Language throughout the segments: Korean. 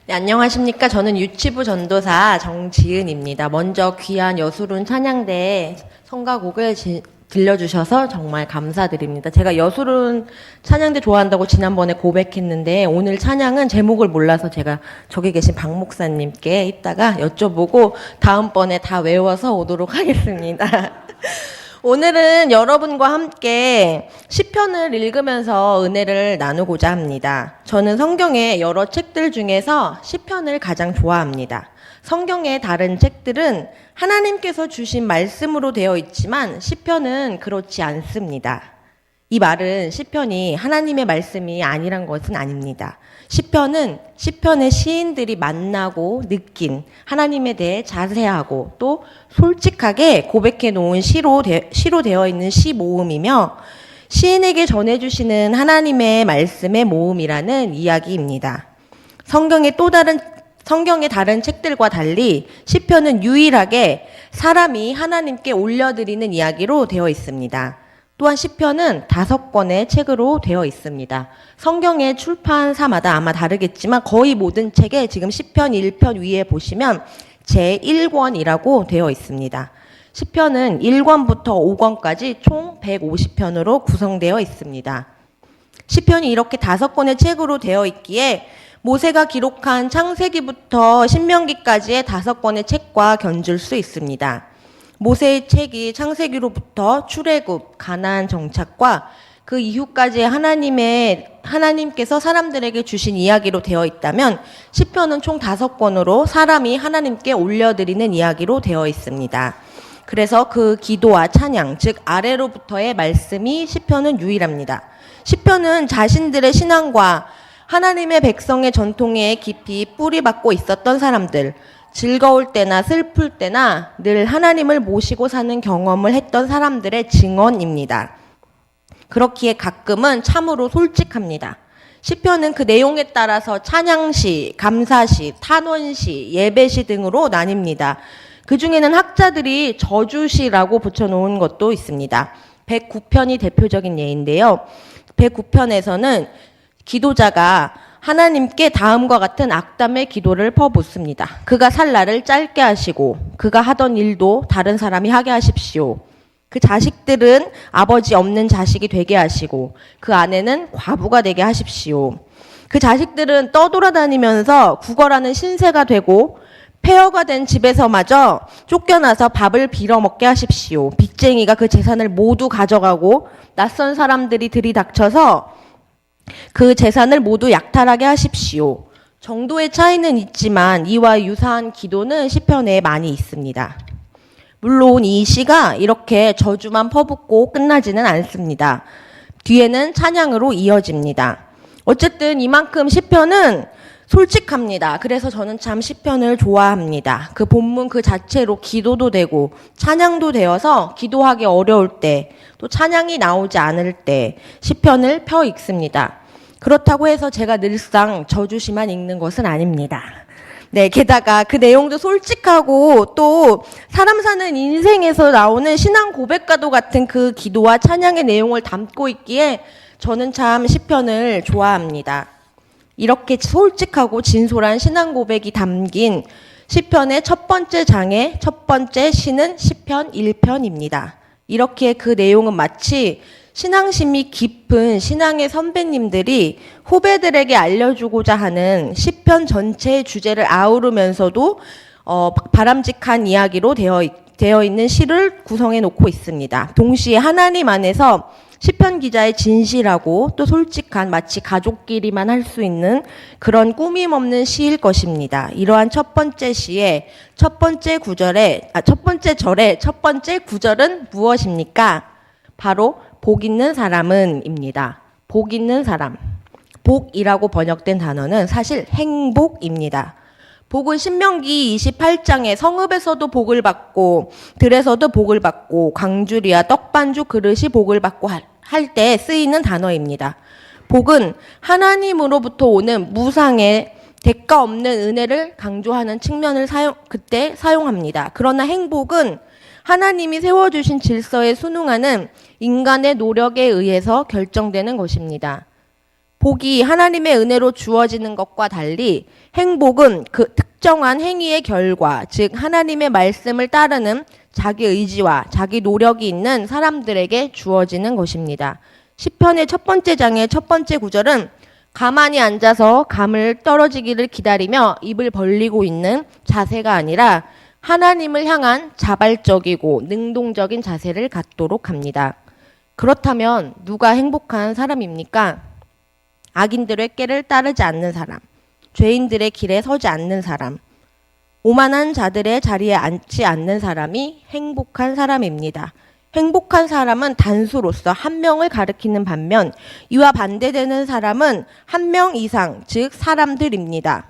네, 안녕하십니까. 저는 유치부 전도사 정지은입니다. 먼저 귀한 여수룬 찬양대 성가곡을 들려주셔서 정말 감사드립니다. 제가 여수룬 찬양대 좋아한다고 지난번에 고백했는데 오늘 찬양은 제목을 몰라서 제가 저기 계신 박 목사님께 이따가 여쭤보고 다음번에 다 외워서 오도록 하겠습니다. 오늘은 여러분과 함께 시편을 읽으면서 은혜를 나누고자 합니다. 저는 성경의 여러 책들 중에서 시편을 가장 좋아합니다. 성경의 다른 책들은 하나님께서 주신 말씀으로 되어 있지만 시편은 그렇지 않습니다. 이 말은 시편이 하나님의 말씀이 아니란 것은 아닙니다. 시편의 시인들이 만나고 느낀 하나님에 대해 자세하고 또 솔직하게 고백해 놓은 시로 되어 있는 시 모음이며 시인에게 전해주시는 하나님의 말씀의 모음이라는 이야기입니다. 성경의 다른 책들과 달리 시편은 유일하게 사람이 하나님께 올려드리는 이야기로 되어 있습니다. 또한 시편은 5권의 책으로 되어 있습니다. 성경의 출판사마다 아마 다르겠지만 거의 모든 책에 지금 시편 1편 위에 보시면 제1권이라고 되어 있습니다. 시편은 1권부터 5권까지 총 150편으로 구성되어 있습니다. 시편이 이렇게 5권의 책으로 되어 있기에 모세가 기록한 창세기부터 신명기까지의 5권의 책과 견줄 수 있습니다. 모세의 책이 창세기로부터 출애굽, 가나안 정착과 그 이후까지의 하나님께서 사람들에게 주신 이야기로 되어 있다면 시편은 총 5권으로 사람이 하나님께 올려드리는 이야기로 되어 있습니다. 그래서 그 기도와 찬양, 즉 아래로부터의 말씀이 시편은 유일합니다. 시편은 자신들의 신앙과 하나님의 백성의 전통에 깊이 뿌리박고 있었던 사람들, 즐거울 때나 슬플 때나 늘 하나님을 모시고 사는 경험을 했던 사람들의 증언입니다. 그렇기에 가끔은 참으로 솔직합니다. 시편은 그 내용에 따라서 찬양시, 감사시, 탄원시, 예배시 등으로 나뉩니다. 그 중에는 학자들이 저주시라고 붙여놓은 것도 있습니다. 109편이 대표적인 예인데요. 109편에서는 기도자가 하나님께 다음과 같은 악담의 기도를 퍼붓습니다. 그가 살 날을 짧게 하시고 그가 하던 일도 다른 사람이 하게 하십시오. 그 자식들은 아버지 없는 자식이 되게 하시고 그 아내는 과부가 되게 하십시오. 그 자식들은 떠돌아다니면서 구걸하는 신세가 되고 폐허가 된 집에서마저 쫓겨나서 밥을 빌어먹게 하십시오. 빚쟁이가 그 재산을 모두 가져가고 낯선 사람들이 들이닥쳐서 그 재산을 모두 약탈하게 하십시오. 정도의 차이는 있지만 이와 유사한 기도는 시편에 많이 있습니다. 물론 이 시가 이렇게 저주만 퍼붓고 끝나지는 않습니다. 뒤에는 찬양으로 이어집니다. 어쨌든 이만큼 시편은 솔직합니다. 그래서 저는 참 시편을 좋아합니다. 그 본문 그 자체로 기도도 되고 찬양도 되어서 기도하기 어려울 때 또 찬양이 나오지 않을 때 시편을 펴 읽습니다. 그렇다고 해서 제가 늘상 저주시만 읽는 것은 아닙니다. 네, 게다가 그 내용도 솔직하고 또 사람 사는 인생에서 나오는 신앙 고백과도 같은 그 기도와 찬양의 내용을 담고 있기에 저는 참 시편을 좋아합니다. 이렇게 솔직하고 진솔한 신앙 고백이 담긴 시편의 첫 번째 장의 첫 번째 시는 시편 1편입니다. 이렇게 그 내용은 마치 신앙심이 깊은 신앙의 선배님들이 후배들에게 알려주고자 하는 시편 전체의 주제를 아우르면서도 바람직한 이야기로 되어 있는 시를 구성해 놓고 있습니다. 동시에 하나님 안에서 시편 기자의 진실하고 또 솔직한 마치 가족끼리만 할 수 있는 그런 꾸밈 없는 시일 것입니다. 이러한 첫 번째 시의 첫 번째 절의 첫 번째 구절은 무엇입니까? 바로 복 있는 사람은입니다. 복 있는 사람. 복이라고 번역된 단어는 사실 행복입니다. 복은 신명기 28장에 성읍에서도 복을 받고 들에서도 복을 받고 광주리와 떡반주 그릇이 복을 받고 할 때 쓰이는 단어입니다. 복은 하나님으로부터 오는 무상의 대가 없는 은혜를 강조하는 측면을 그때 사용합니다. 그러나 행복은 하나님이 세워주신 질서에 순응하는 인간의 노력에 의해서 결정되는 것입니다. 복이 하나님의 은혜로 주어지는 것과 달리 행복은 그 특정한 행위의 결과, 즉 하나님의 말씀을 따르는 자기 의지와 자기 노력이 있는 사람들에게 주어지는 것입니다. 시편의 첫 번째 장의 첫 번째 구절은 가만히 앉아서 감을 떨어지기를 기다리며 입을 벌리고 있는 자세가 아니라 하나님을 향한 자발적이고 능동적인 자세를 갖도록 합니다. 그렇다면 누가 행복한 사람입니까? 악인들의 꾀를 따르지 않는 사람, 죄인들의 길에 서지 않는 사람, 오만한 자들의 자리에 앉지 않는 사람이 행복한 사람입니다. 행복한 사람은 단수로서 한 명을 가리키는 반면 이와 반대되는 사람은 한 명 이상, 즉 사람들입니다.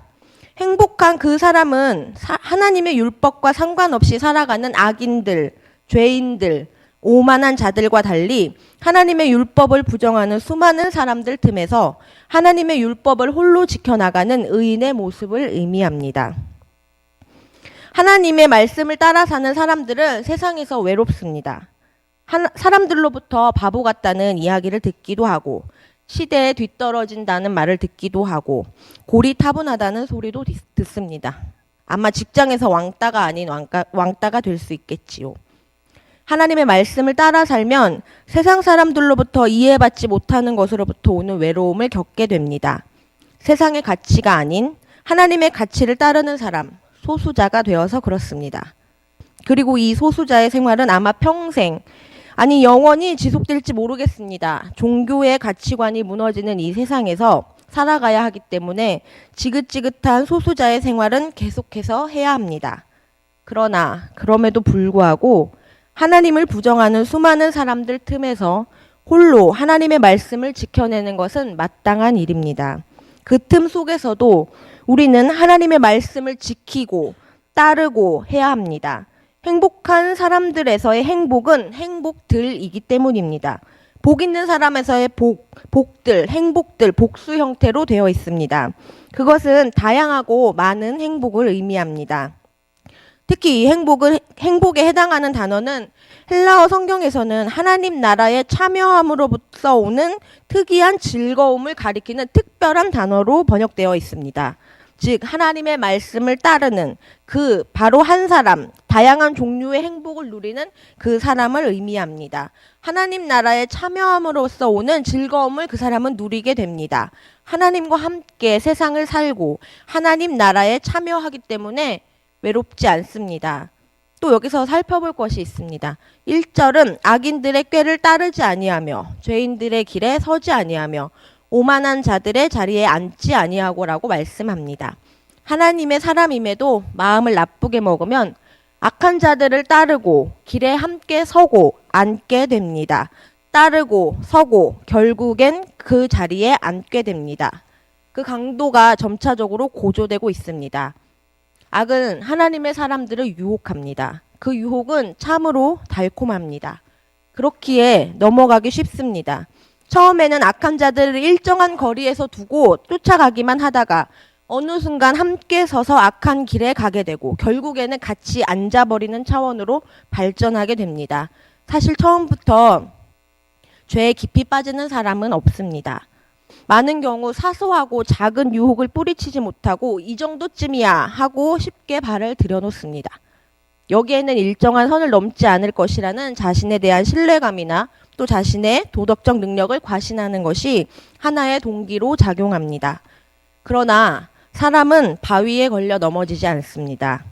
행복한 그 사람은 하나님의 율법과 상관없이 살아가는 악인들, 죄인들, 오만한 자들과 달리 하나님의 율법을 부정하는 수많은 사람들 틈에서 하나님의 율법을 홀로 지켜나가는 의인의 모습을 의미합니다. 하나님의 말씀을 따라 사는 사람들은 세상에서 외롭습니다. 사람들로부터 바보 같다는 이야기를 듣기도 하고 시대에 뒤떨어진다는 말을 듣기도 하고 고리타분하다는 소리도 듣습니다. 아마 직장에서 왕따가 아닌 왕따가 될 수 있겠지요. 하나님의 말씀을 따라 살면 세상 사람들로부터 이해받지 못하는 것으로부터 오는 외로움을 겪게 됩니다. 세상의 가치가 아닌 하나님의 가치를 따르는 사람, 소수자가 되어서 그렇습니다. 그리고 이 소수자의 생활은 아마 평생, 아니 영원히 지속될지 모르겠습니다. 종교의 가치관이 무너지는 이 세상에서 살아가야 하기 때문에 지긋지긋한 소수자의 생활은 계속해서 해야 합니다. 그러나 그럼에도 불구하고 하나님을 부정하는 수많은 사람들 틈에서 홀로 하나님의 말씀을 지켜내는 것은 마땅한 일입니다. 그 틈 속에서도 우리는 하나님의 말씀을 지키고 따르고 해야 합니다. 행복한 사람들에서의 행복은 행복들이기 때문입니다. 복 있는 사람에서의 복들, 행복들, 복수 형태로 되어 있습니다. 그것은 다양하고 많은 행복을 의미합니다. 특히 이 행복에 해당하는 단어는 헬라어 성경에서는 하나님 나라에 참여함으로부터 오는 특이한 즐거움을 가리키는 특별한 단어로 번역되어 있습니다. 즉 하나님의 말씀을 따르는 그 바로 한 사람, 다양한 종류의 행복을 누리는 그 사람을 의미합니다. 하나님 나라에 참여함으로써 오는 즐거움을 그 사람은 누리게 됩니다. 하나님과 함께 세상을 살고 하나님 나라에 참여하기 때문에 외롭지 않습니다. 또 여기서 살펴볼 것이 있습니다. 1절은 악인들의 꾀를 따르지 아니하며 죄인들의 길에 서지 아니하며 오만한 자들의 자리에 앉지 아니하고라고 말씀합니다. 하나님의 사람임에도 마음을 나쁘게 먹으면 악한 자들을 따르고 길에 함께 서고 앉게 됩니다. 따르고 서고 결국엔 그 자리에 앉게 됩니다. 그 강도가 점차적으로 고조되고 있습니다. 악은 하나님의 사람들을 유혹합니다. 그 유혹은 참으로 달콤합니다. 그렇기에 넘어가기 쉽습니다. 처음에는 악한 자들을 일정한 거리에서 두고 쫓아가기만 하다가 어느 순간 함께 서서 악한 길에 가게 되고 결국에는 같이 앉아버리는 차원으로 발전하게 됩니다. 사실 처음부터 죄에 깊이 빠지는 사람은 없습니다. 많은 경우 사소하고 작은 유혹을 뿌리치지 못하고 이 정도쯤이야 하고 쉽게 발을 들여놓습니다. 여기에는 일정한 선을 넘지 않을 것이라는 자신에 대한 신뢰감이나 또 자신의 도덕적 능력을 과신하는 것이 하나의 동기로 작용합니다. 그러나 사람은 바위에 걸려 넘어지지 않습니다.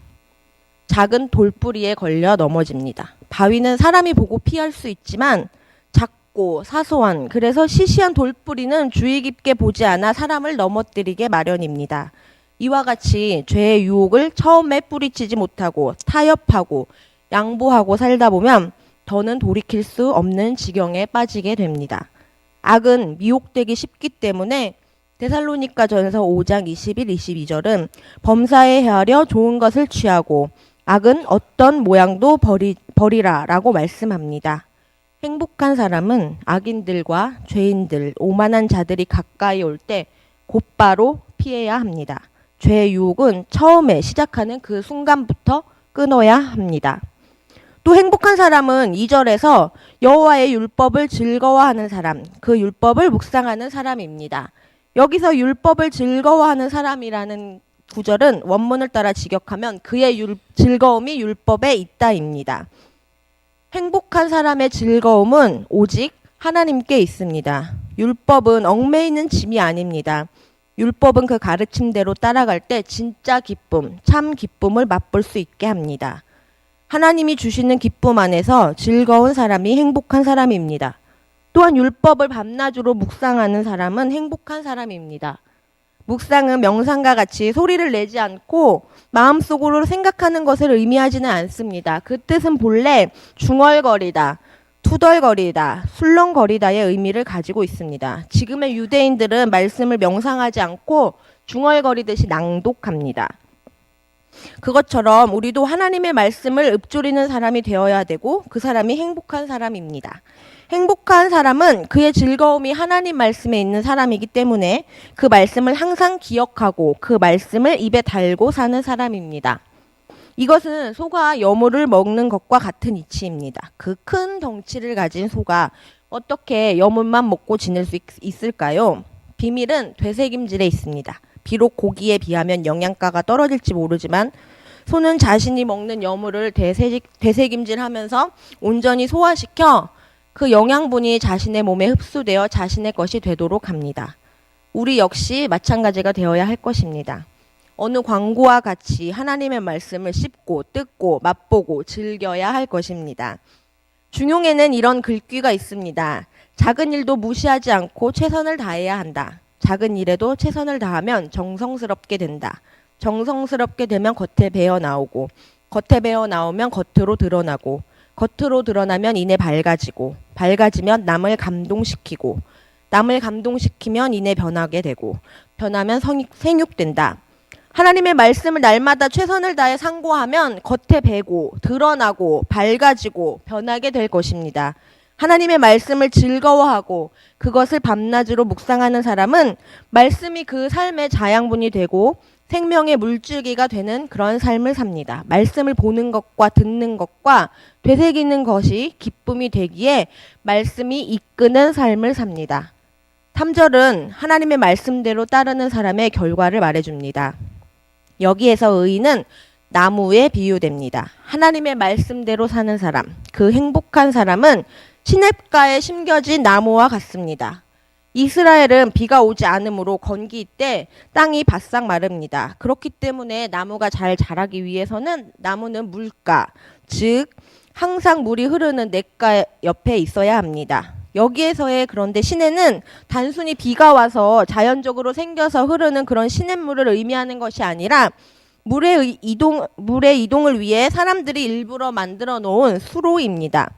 작은 돌뿌리에 걸려 넘어집니다. 바위는 사람이 보고 피할 수 있지만 작고 사소한, 그래서 시시한 돌뿌리는 주의 깊게 보지 않아 사람을 넘어뜨리게 마련입니다. 이와 같이 죄의 유혹을 처음에 뿌리치지 못하고 타협하고 양보하고 살다 보면 더는 돌이킬 수 없는 지경에 빠지게 됩니다. 악은 미혹되기 쉽기 때문에 데살로니가전서 5장 21, 22절은 범사에 헤아려 좋은 것을 취하고 악은 어떤 모양도 버리라 라고 말씀합니다. 행복한 사람은 악인들과 죄인들, 오만한 자들이 가까이 올 때 곧바로 피해야 합니다. 죄의 유혹은 처음에 시작하는 그 순간부터 끊어야 합니다. 또 행복한 사람은 2절에서 여호와의 율법을 즐거워하는 사람, 그 율법을 묵상하는 사람입니다. 여기서 율법을 즐거워하는 사람이라는 구절은 원문을 따라 직역하면 그의 즐거움이 율법에 있다입니다. 행복한 사람의 즐거움은 오직 하나님께 있습니다. 율법은 얽매이는 짐이 아닙니다. 율법은 그 가르침대로 따라갈 때 진짜 기쁨, 참 기쁨을 맛볼 수 있게 합니다. 하나님이 주시는 기쁨 안에서 즐거운 사람이 행복한 사람입니다. 또한 율법을 밤낮으로 묵상하는 사람은 행복한 사람입니다. 묵상은 명상과 같이 소리를 내지 않고 마음속으로 생각하는 것을 의미하지는 않습니다. 그 뜻은 본래 중얼거리다, 투덜거리다, 술렁거리다의 의미를 가지고 있습니다. 지금의 유대인들은 말씀을 명상하지 않고 중얼거리듯이 낭독합니다. 그것처럼 우리도 하나님의 말씀을 읊조리는 사람이 되어야 되고 그 사람이 행복한 사람입니다. 행복한 사람은 그의 즐거움이 하나님 말씀에 있는 사람이기 때문에 그 말씀을 항상 기억하고 그 말씀을 입에 달고 사는 사람입니다. 이것은 소가 여물을 먹는 것과 같은 이치입니다. 그 큰 덩치를 가진 소가 어떻게 여물만 먹고 지낼 수 있을까요? 비밀은 되새김질에 있습니다. 비록 고기에 비하면 영양가가 떨어질지 모르지만 소는 자신이 먹는 여물을 되새김질하면서 온전히 소화시켜 그 영양분이 자신의 몸에 흡수되어 자신의 것이 되도록 합니다. 우리 역시 마찬가지가 되어야 할 것입니다. 어느 광고와 같이 하나님의 말씀을 씹고 뜯고 맛보고 즐겨야 할 것입니다. 중용에는 이런 글귀가 있습니다. 작은 일도 무시하지 않고 최선을 다해야 한다. 작은 일에도 최선을 다하면 정성스럽게 된다. 정성스럽게 되면 겉에 배어 나오고 겉에 배어 나오면 겉으로 드러나고 겉으로 드러나면 이내 밝아지고 밝아지면 남을 감동시키고 남을 감동시키면 이내 변하게 되고 변하면 생육된다. 하나님의 말씀을 날마다 최선을 다해 상고하면 겉에 배고 드러나고 밝아지고 변하게 될 것입니다. 하나님의 말씀을 즐거워하고 그것을 밤낮으로 묵상하는 사람은 말씀이 그 삶의 자양분이 되고 생명의 물줄기가 되는 그런 삶을 삽니다. 말씀을 보는 것과 듣는 것과 되새기는 것이 기쁨이 되기에 말씀이 이끄는 삶을 삽니다. 3절은 하나님의 말씀대로 따르는 사람의 결과를 말해줍니다. 여기에서 의인은 나무에 비유됩니다. 하나님의 말씀대로 사는 사람, 그 행복한 사람은 시냇가에 심겨진 나무와 같습니다. 이스라엘은 비가 오지 않으므로 건기 때 땅이 바싹 마릅니다. 그렇기 때문에 나무가 잘 자라기 위해서는 나무는 물가, 즉 항상 물이 흐르는 냇가 옆에 있어야 합니다. 여기에서의 그런데 시내는 단순히 비가 와서 자연적으로 생겨서 흐르는 그런 시냇물을 의미하는 것이 아니라 물의 이동을 위해 사람들이 일부러 만들어 놓은 수로입니다.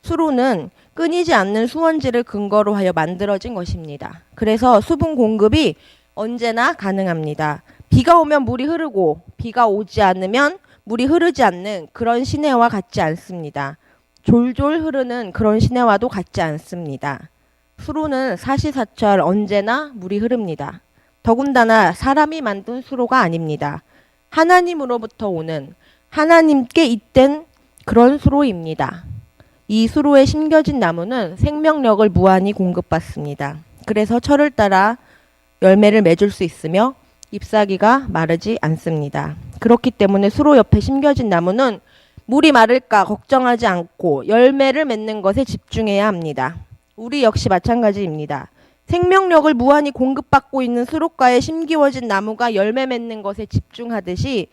수로는 끊이지 않는 수원지를 근거로 하여 만들어진 것입니다. 그래서 수분 공급이 언제나 가능합니다. 비가 오면 물이 흐르고 비가 오지 않으면 물이 흐르지 않는 그런 시내와 같지 않습니다. 졸졸 흐르는 그런 시내와도 같지 않습니다. 수로는 사시사철 언제나 물이 흐릅니다. 더군다나 사람이 만든 수로가 아닙니다. 하나님으로부터 오는 하나님께 잇된 그런 수로입니다. 이 수로에 심겨진 나무는 생명력을 무한히 공급받습니다. 그래서 철을 따라 열매를 맺을 수 있으며 잎사귀가 마르지 않습니다. 그렇기 때문에 수로 옆에 심겨진 나무는 물이 마를까 걱정하지 않고 열매를 맺는 것에 집중해야 합니다. 우리 역시 마찬가지입니다. 생명력을 무한히 공급받고 있는 수로가에 심기워진 나무가 열매 맺는 것에 집중하듯이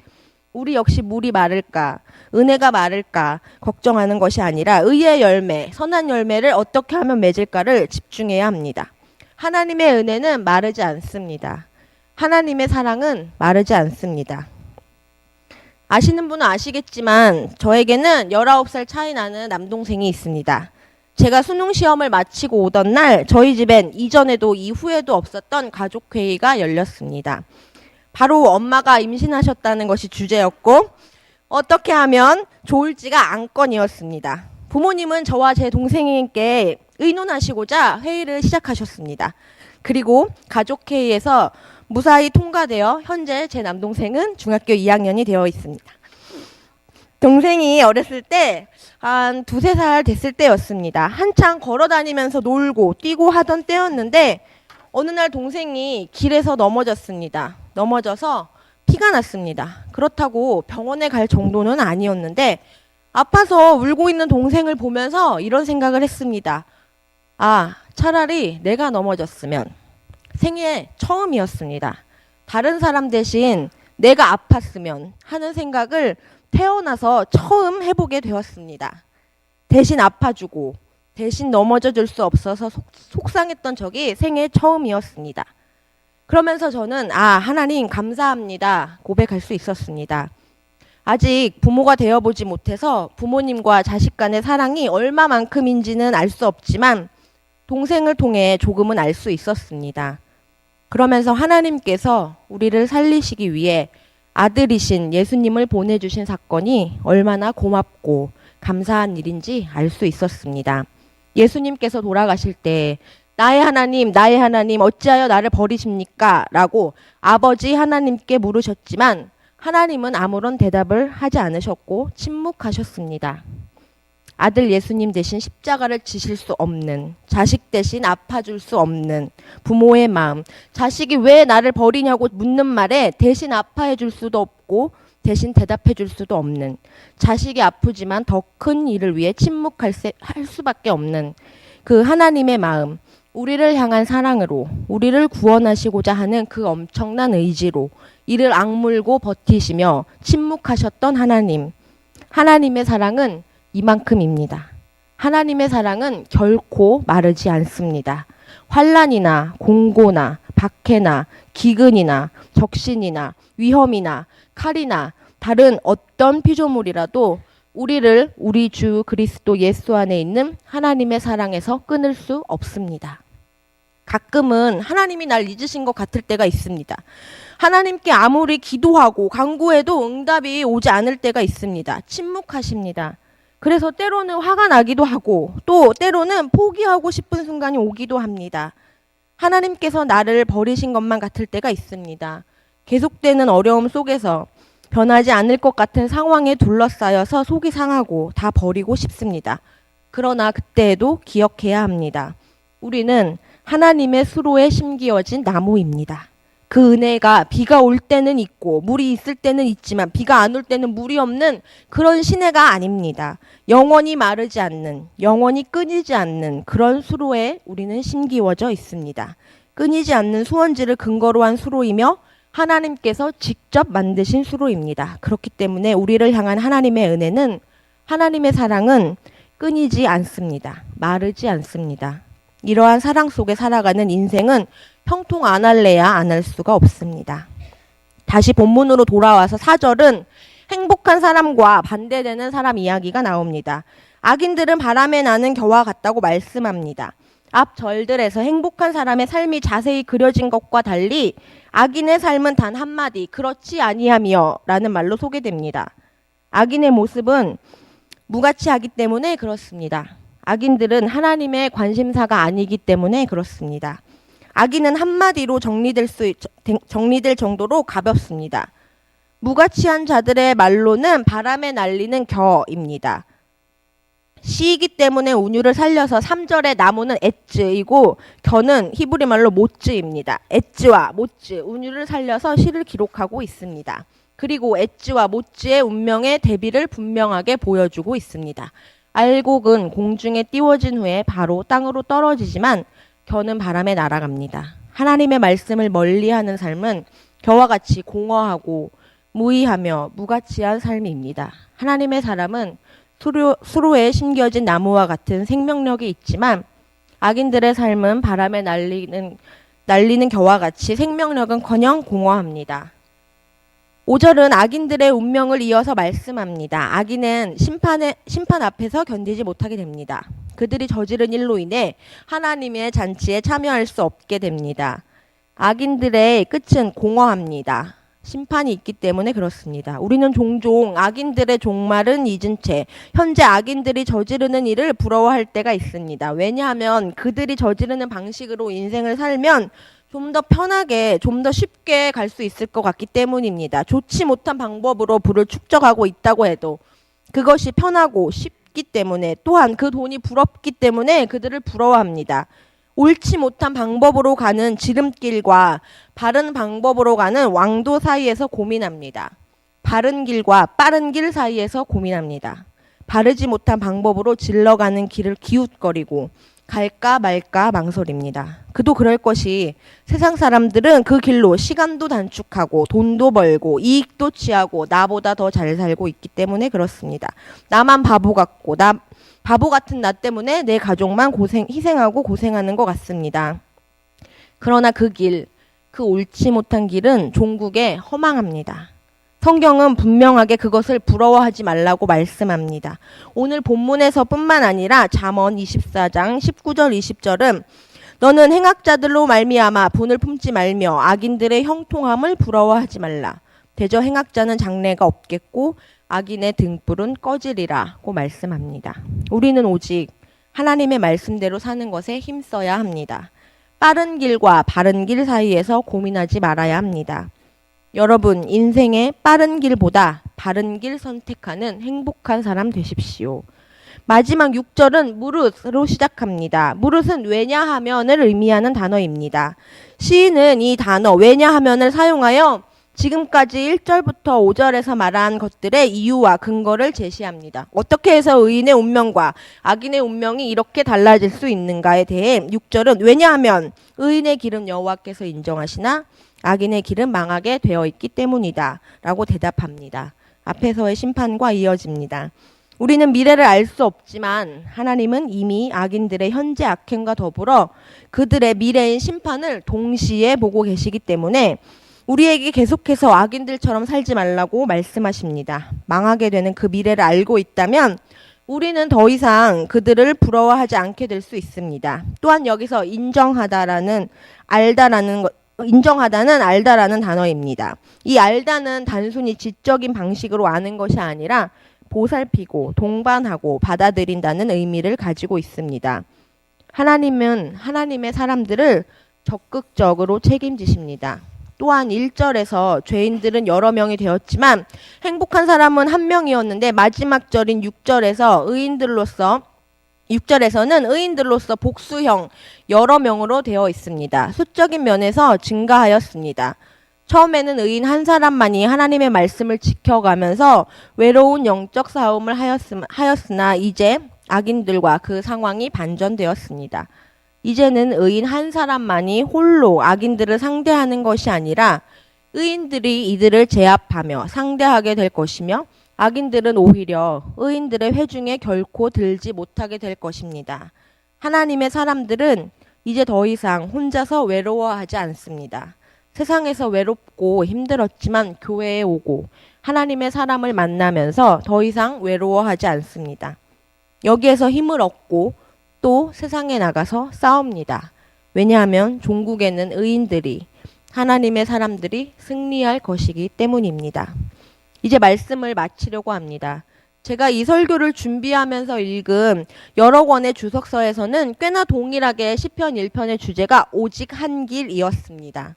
우리 역시 물이 마를까, 은혜가 마를까 걱정하는 것이 아니라 의의 열매, 선한 열매를 어떻게 하면 맺을까를 집중해야 합니다. 하나님의 은혜는 마르지 않습니다. 하나님의 사랑은 마르지 않습니다. 아시는 분은 아시겠지만 저에게는 19살 차이 나는 남동생이 있습니다. 제가 수능 시험을 마치고 오던 날 저희 집엔 이전에도 이후에도 없었던 가족회의가 열렸습니다. 바로 엄마가 임신하셨다는 것이 주제였고 어떻게 하면 좋을지가 안건이었습니다. 부모님은 저와 제 동생에게 의논하시고자 회의를 시작하셨습니다. 그리고 가족회의에서 무사히 통과되어 현재 제 남동생은 중학교 2학년이 되어 있습니다. 동생이 어렸을 때 한 2~3살 됐을 때였습니다. 한창 걸어다니면서 놀고 뛰고 하던 때였는데 어느 날 동생이 길에서 넘어졌습니다. 넘어져서 피가 났습니다. 그렇다고 병원에 갈 정도는 아니었는데 아파서 울고 있는 동생을 보면서 이런 생각을 했습니다. 아, 차라리 내가 넘어졌으면. 생애 처음이었습니다. 다른 사람 대신 내가 아팠으면 하는 생각을 태어나서 처음 해보게 되었습니다. 대신 아파주고 대신 넘어져 줄 수 없어서 속상했던 적이 생애 처음이었습니다. 그러면서 저는 하나님 감사합니다 고백할 수 있었습니다. 아직 부모가 되어보지 못해서 부모님과 자식 간의 사랑이 얼마만큼인지는 알 수 없지만 동생을 통해 조금은 알 수 있었습니다. 그러면서 하나님께서 우리를 살리시기 위해 아들이신 예수님을 보내주신 사건이 얼마나 고맙고 감사한 일인지 알 수 있었습니다. 예수님께서 돌아가실 때 나의 하나님 어찌하여 나를 버리십니까? 라고 아버지 하나님께 물으셨지만 하나님은 아무런 대답을 하지 않으셨고 침묵하셨습니다. 아들 예수님 대신 십자가를 지실 수 없는, 자식 대신 아파줄 수 없는 부모의 마음, 자식이 왜 나를 버리냐고 묻는 말에 대신 아파해 줄 수도 없고 대신 대답해 줄 수도 없는, 자식이 아프지만 더 큰 일을 위해 침묵할 수밖에 없는 그 하나님의 마음, 우리를 향한 사랑으로, 우리를 구원하시고자 하는 그 엄청난 의지로 이를 악물고 버티시며 침묵하셨던 하나님. 하나님의 사랑은 이만큼입니다. 하나님의 사랑은 결코 마르지 않습니다. 환난이나 공고나 박해나 기근이나 적신이나 위험이나 칼이나 다른 어떤 피조물이라도 우리를 우리 주 그리스도 예수 안에 있는 하나님의 사랑에서 끊을 수 없습니다. 가끔은 하나님이 날 잊으신 것 같을 때가 있습니다. 하나님께 아무리 기도하고 간구해도 응답이 오지 않을 때가 있습니다. 침묵하십니다. 그래서 때로는 화가 나기도 하고 또 때로는 포기하고 싶은 순간이 오기도 합니다. 하나님께서 나를 버리신 것만 같을 때가 있습니다. 계속되는 어려움 속에서 변하지 않을 것 같은 상황에 둘러싸여서 속이 상하고 다 버리고 싶습니다. 그러나 그때에도 기억해야 합니다. 우리는 하나님의 수로에 심기어진 나무입니다. 그 은혜가 비가 올 때는 있고 물이 있을 때는 있지만 비가 안 올 때는 물이 없는 그런 시내가 아닙니다. 영원히 마르지 않는, 영원히 끊이지 않는 그런 수로에 우리는 심기워져 있습니다. 끊이지 않는 수원지를 근거로 한 수로이며 하나님께서 직접 만드신 수로입니다. 그렇기 때문에 우리를 향한 하나님의 은혜는, 하나님의 사랑은 끊이지 않습니다. 마르지 않습니다. 이러한 사랑 속에 살아가는 인생은 형통 안 할래야 안 할 수가 없습니다. 다시 본문으로 돌아와서 4절은 행복한 사람과 반대되는 사람 이야기가 나옵니다. 악인들은 바람에 나는 겨와 같다고 말씀합니다. 앞 절들에서 행복한 사람의 삶이 자세히 그려진 것과 달리 악인의 삶은 단 한마디 그렇지 아니하며 라는 말로 소개됩니다. 악인의 모습은 무가치하기 때문에 그렇습니다. 악인들은 하나님의 관심사가 아니기 때문에 그렇습니다. 악인은 한마디로 정리될 정도로 가볍습니다. 무가치한 자들의 말로는 바람에 날리는 겨입니다. 시이기 때문에 운율을 살려서 3절의 나무는 에츠이고 겨는 히브리 말로 모츠입니다. 에츠와 모츠, 운율을 살려서 시를 기록하고 있습니다. 그리고 에츠와 모츠의 운명의 대비를 분명하게 보여주고 있습니다. 알곡은 공중에 띄워진 후에 바로 땅으로 떨어지지만 겨는 바람에 날아갑니다. 하나님의 말씀을 멀리하는 삶은 겨와 같이 공허하고 무의하며 무가치한 삶입니다. 하나님의 사람은 수로에 심겨진 나무와 같은 생명력이 있지만 악인들의 삶은 바람에 날리는 겨와 같이 생명력은커녕 공허합니다. 5절은 악인들의 운명을 이어서 말씀합니다. 악인은 심판 앞에서 견디지 못하게 됩니다. 그들이 저지른 일로 인해 하나님의 잔치에 참여할 수 없게 됩니다. 악인들의 끝은 공허합니다. 심판이 있기 때문에 그렇습니다. 우리는 종종 악인들의 종말은 잊은 채 현재 악인들이 저지르는 일을 부러워할 때가 있습니다. 왜냐하면 그들이 저지르는 방식으로 인생을 살면 좀 더 편하게, 좀 더 쉽게 갈 수 있을 것 같기 때문입니다. 좋지 못한 방법으로 부를 축적하고 있다고 해도 그것이 편하고 쉽기 때문에, 또한 그 돈이 부럽기 때문에 그들을 부러워합니다. 옳지 못한 방법으로 가는 지름길과 바른 방법으로 가는 왕도 사이에서 고민합니다. 바른 길과 빠른 길 사이에서 고민합니다. 바르지 못한 방법으로 질러가는 길을 기웃거리고 갈까 말까 망설입니다. 그도 그럴 것이 세상 사람들은 그 길로 시간도 단축하고 돈도 벌고 이익도 취하고 나보다 더 잘 살고 있기 때문에 그렇습니다. 나만 바보 같고 바보 같은 나 때문에 내 가족만 희생하고 고생하는 것 같습니다. 그러나 그 길, 그 옳지 못한 길은 종국에 허망합니다. 성경은 분명하게 그것을 부러워하지 말라고 말씀합니다. 오늘 본문에서 뿐만 아니라 잠언 24장 19절 20절은 너는 행악자들로 말미암아 분을 품지 말며 악인들의 형통함을 부러워하지 말라. 대저 행악자는 장래가 없겠고 악인의 등불은 꺼지리라고 말씀합니다. 우리는 오직 하나님의 말씀대로 사는 것에 힘써야 합니다. 빠른 길과 바른 길 사이에서 고민하지 말아야 합니다. 여러분, 인생의 빠른 길보다 바른 길 선택하는 행복한 사람 되십시오. 마지막 6절은 무릇으로 시작합니다. 무릇은 왜냐하면을 의미하는 단어입니다. 시인은 이 단어 왜냐하면을 사용하여 지금까지 1절부터 5절에서 말한 것들의 이유와 근거를 제시합니다. 어떻게 해서 의인의 운명과 악인의 운명이 이렇게 달라질 수 있는가에 대해 6절은 왜냐하면 의인의 길은 여호와께서 인정하시나 악인의 길은 망하게 되어 있기 때문이다 라고 대답합니다. 앞에서의 심판과 이어집니다. 우리는 미래를 알 수 없지만 하나님은 이미 악인들의 현재 악행과 더불어 그들의 미래인 심판을 동시에 보고 계시기 때문에 우리에게 계속해서 악인들처럼 살지 말라고 말씀하십니다. 망하게 되는 그 미래를 알고 있다면 우리는 더 이상 그들을 부러워하지 않게 될 수 있습니다. 또한 여기서 인정하다는 알다라는 단어입니다. 이 알다는 단순히 지적인 방식으로 아는 것이 아니라 보살피고 동반하고 받아들인다는 의미를 가지고 있습니다. 하나님은 하나님의 사람들을 적극적으로 책임지십니다. 또한 1절에서 죄인들은 여러 명이 되었지만 행복한 사람은 한 명이었는데 마지막 절인 6절에서는 의인들로서 복수형 여러 명으로 되어 있습니다. 수적인 면에서 증가하였습니다. 처음에는 의인 한 사람만이 하나님의 말씀을 지켜가면서 외로운 영적 싸움을 하였으나 이제 악인들과 그 상황이 반전되었습니다. 이제는 의인 한 사람만이 홀로 악인들을 상대하는 것이 아니라 의인들이 이들을 제압하며 상대하게 될 것이며 악인들은 오히려 의인들의 회중에 결코 들지 못하게 될 것입니다. 하나님의 사람들은 이제 더 이상 혼자서 외로워하지 않습니다. 세상에서 외롭고 힘들었지만 교회에 오고 하나님의 사람을 만나면서 더 이상 외로워하지 않습니다. 여기에서 힘을 얻고 또 세상에 나가서 싸웁니다. 왜냐하면 종국에는 의인들이 하나님의 사람들이 승리할 것이기 때문입니다. 이제 말씀을 마치려고 합니다. 제가 이 설교를 준비하면서 읽은 여러 권의 주석서에서는 꽤나 동일하게 시편 1편의 주제가 오직 한 길이었습니다.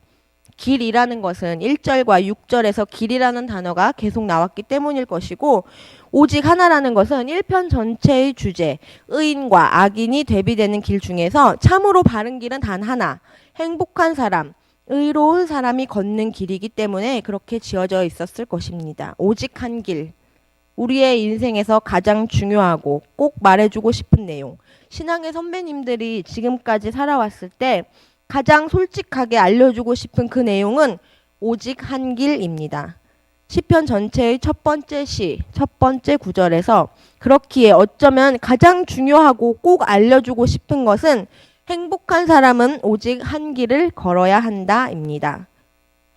길이라는 것은 1절과 6절에서 길이라는 단어가 계속 나왔기 때문일 것이고 오직 하나라는 것은 1편 전체의 주제, 의인과 악인이 대비되는 길 중에서 참으로 바른 길은 단 하나, 행복한 사람, 의로운 사람이 걷는 길이기 때문에 그렇게 지어져 있었을 것입니다. 오직 한 길. 우리의 인생에서 가장 중요하고 꼭 말해주고 싶은 내용. 신앙의 선배님들이 지금까지 살아왔을 때 가장 솔직하게 알려주고 싶은 그 내용은 오직 한 길입니다. 시편 전체의 첫 번째 첫 번째 구절에서 그렇기에 어쩌면 가장 중요하고 꼭 알려주고 싶은 것은 행복한 사람은 오직 한 길을 걸어야 한다입니다.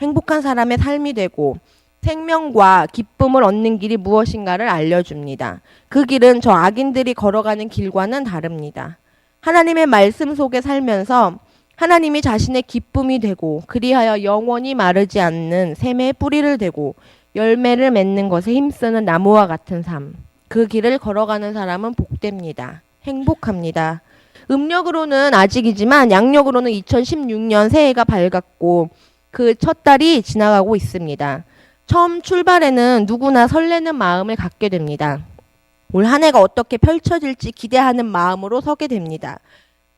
행복한 사람의 삶이 되고 생명과 기쁨을 얻는 길이 무엇인가를 알려줍니다. 그 길은 저 악인들이 걸어가는 길과는 다릅니다. 하나님의 말씀 속에 살면서 하나님이 자신의 기쁨이 되고 그리하여 영원히 마르지 않는 샘의 뿌리를 대고 열매를 맺는 것에 힘쓰는 나무와 같은 삶. 그 길을 걸어가는 사람은 복됩니다. 행복합니다. 음력으로는 아직이지만 양력으로는 2016년 새해가 밝았고 그 첫 달이 지나가고 있습니다. 처음 출발에는 누구나 설레는 마음을 갖게 됩니다. 올 한 해가 어떻게 펼쳐질지 기대하는 마음으로 서게 됩니다.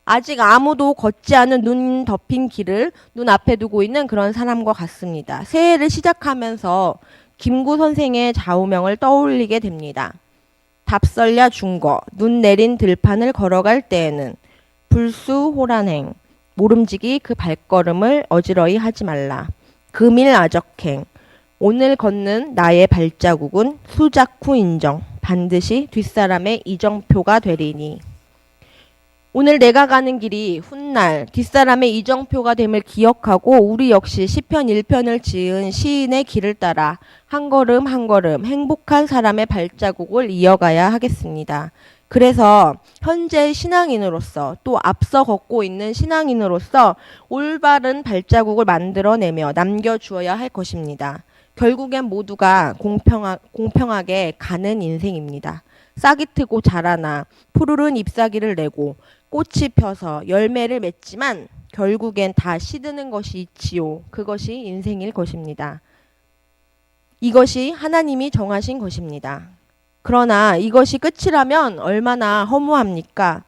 아직 아무도 걷지 않은 눈 덮인 길을 눈앞에 두고 있는 그런 사람과 같습니다. 새해를 시작하면서 김구 선생의 좌우명을 떠올리게 됩니다. 답설야 중거, 눈 내린 들판을 걸어갈 때에는 불수호란행, 모름지기 그 발걸음을 어지러이 하지 말라. 금일아적행, 오늘 걷는 나의 발자국은 수작후 인정, 반드시 뒷사람의 이정표가 되리니. 오늘 내가 가는 길이 훗날 뒷사람의 이정표가 됨을 기억하고 우리 역시 시편 1편을 지은 시인의 길을 따라 한 걸음 한 걸음 행복한 사람의 발자국을 이어가야 하겠습니다. 그래서 현재 신앙인으로서 또 앞서 걷고 있는 신앙인으로서 올바른 발자국을 만들어내며 남겨주어야 할 것입니다. 결국엔 모두가 공평하게 가는 인생입니다. 싹이 트고 자라나 푸르른 잎사귀를 내고 꽃이 펴서 열매를 맺지만 결국엔 다 시드는 것이 있지요. 그것이 인생일 것입니다. 이것이 하나님이 정하신 것입니다. 그러나 이것이 끝이라면 얼마나 허무합니까?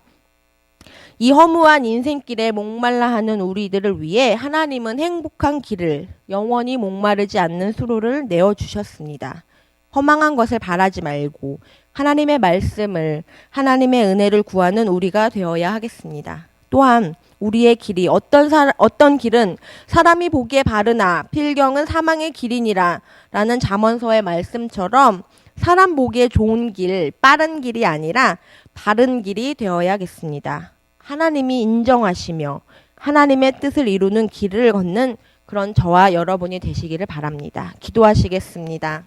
이 허무한 인생길에 목말라 하는 우리들을 위해 하나님은 행복한 길을, 영원히 목마르지 않는 수로를 내어주셨습니다. 허망한 것을 바라지 말고 하나님의 말씀을, 하나님의 은혜를 구하는 우리가 되어야 하겠습니다. 또한 우리의 길이 어떤 길은 사람이 보기에 바르나 필경은 사망의 길이니라 라는 잠언서의 말씀처럼 사람 보기에 좋은 길, 빠른 길이 아니라 바른 길이 되어야겠습니다. 하나님이 인정하시며 하나님의 뜻을 이루는 길을 걷는 그런 저와 여러분이 되시기를 바랍니다. 기도하시겠습니다.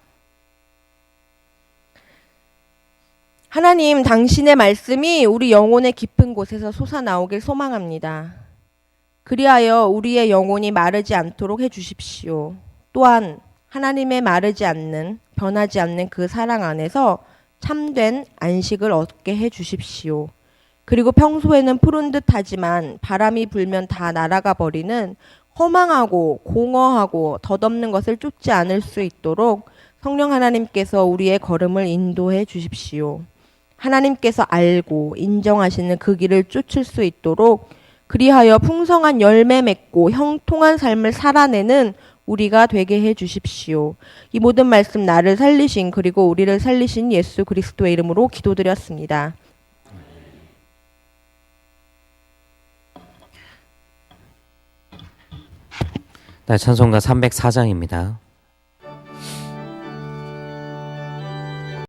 하나님, 당신의 말씀이 우리 영혼의 깊은 곳에서 솟아나오길 소망합니다. 그리하여 우리의 영혼이 마르지 않도록 해주십시오. 또한 하나님의 마르지 않는, 변하지 않는 그 사랑 안에서 참된 안식을 얻게 해주십시오. 그리고 평소에는 푸른 듯 하지만 바람이 불면 다 날아가 버리는 허망하고 공허하고 덧없는 것을 쫓지 않을 수 있도록 성령 하나님께서 우리의 걸음을 인도해 주십시오. 하나님께서 알고 인정하시는 그 길을 쫓을 수 있도록 그리하여 풍성한 열매 맺고 형통한 삶을 살아내는 우리가 되게 해 주십시오. 이 모든 말씀 나를 살리신 그리고 우리를 살리신 예수 그리스도의 이름으로 기도드렸습니다. 네, 찬송가 304장입니다.